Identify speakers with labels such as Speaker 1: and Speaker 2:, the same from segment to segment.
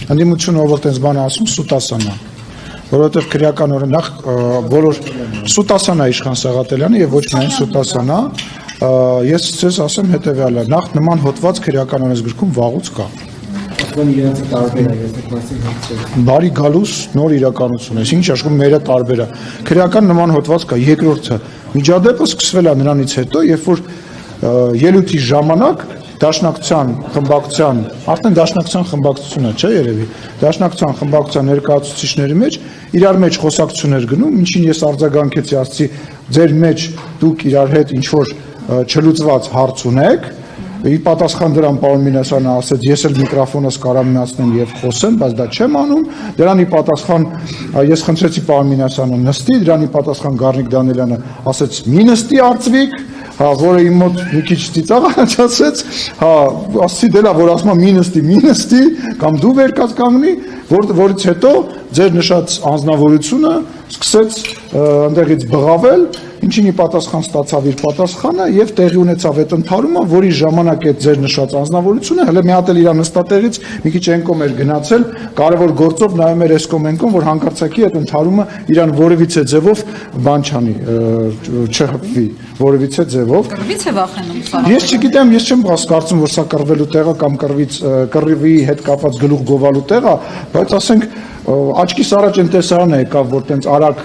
Speaker 1: ընդդիմությունը ով որտենց բան ասում սուտասանա, որովհետև քրեական օրինակ բոլոր սուտասանա իշխան Սաղաթելյանը եւ ոչ միայն սուտասանա, ես ցես ասեմ հետեւյալը, նախ նման հոդված քրեական օրենսգրքում վաղուց կա։ Բարի գալուս նոր իրականություն է, ինչ աշխում մերը տարբեր է։ Քրեական նման հոդված կա, երկրորդը միջադեպը սկսվել է նրանից հետո, երբ որ ելույթի ժամանակ Դաշնակցության խմբակցության, արդեն Դաշնակցության խմբակցությունը չէ երևի, Դաշնակցության խմբակցության ներկայացուցիչների մեջ իրար մեջ խոսակցություններ գնում, ինչին ես արձագանքեցի, ասացի, ձեր մեջ դուք իրար հետ ինչ որ չլուծված հարց ունեք, ի պատասխան դրան պարոն Մինասյանը ասաց, ես էլ միկրոֆոնս կարամ միացնեմ եւ խոսեմ, բայց դա չեմ անում, դրան ի պատասխան ես խնդրեցի պարոն Մինասյանը նստի, դրան ի պատասխան Գառնիկ Դանիելյանը ասաց, մի նստի Արծվիկ, որը իմ մոտ մի քիչ ծիծաղ առաջացրեց, ասացի դելա, որ ասում եմ մի նստի, կամ դու վեր կանգնի, որից հետո ձեր նշած անձնավորությունը սկսեց այնտեղից բղավել, ինչին ի պատասխան ստացավ իր պատասխանը եւ տեղի ունեցավ այդ ընթարումը, որի ժամանակ այդ ձեր նշած անձնավորությունը հələ մի հատ էլ իր նստատեղից մի քիչ ենկոմ էր գնացել, կարևոր գործով նայում էր էսկոմենկոն, որ հանկարծակի այդ ընթարումը իրան որևիցե ձևով բան չանի, չհպվի, որևիցե ձևով։
Speaker 2: Կռվից է վախենում։
Speaker 1: Ես չգիտեմ, ես չեմ կարծում, որ սա կռվելու տեղ է կամ կռվի հետ կապված գլուխ գովալու տեղ է, բայց ասենք աչքիս առաջ այն տեսարանը եկավ, որ տենց արագ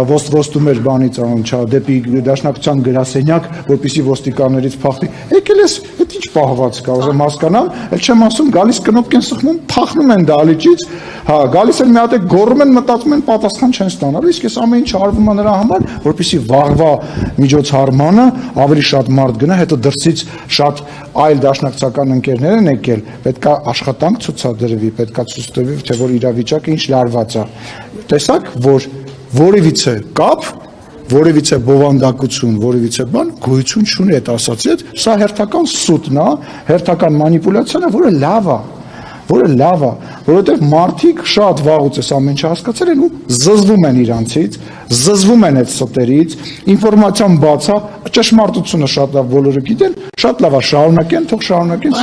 Speaker 1: ոստում էր բանից անչա դեպի Դաշնակցության գրասենյակ, որպեսզի ոստիկաններից փախնի։ Եկել ես, այդ ինչ պահված կա, ուզում հասկանամ, էլ չեմ ասում, գալիս կնոպկեն սխմում, փախնում են դալիճից, գալիս են մի հատ գոռում են, մտածում են պատասխան չեն ստանալու, իսկ ես ամեն ինչ արվում է նրա համար, որպեսզի վաղվա միջոցառմանը ավելի շատ մարդ գնա, հետո դրսից շատ այլ դաշնակցական ընկերներ են եկել, պետքա աշխատանք ցուցադրվի, պետքա ցույց տվի, թե որ իրավիճակը ինչ լարված է։ Տեսակ, որ որևիցե կապ, որևիցե բովանդակություն, որևիցե բան գոյություն չունի այդ ասացի հետ, սա հերթական սուտն է, հերթական մանիպուլյացիան է, որը լավ է, որովհետև մարդիկ շատ վաղուց այս ամեն ինչը հասկացել են ու զզվում են իրանցից, զզվում են այդ ստերից, ինֆորմացիան բաց է, ճշմարտությունը շատ լավ բոլորը գիտեն, շատ լավ է շարունակեն, թող շարունակեն։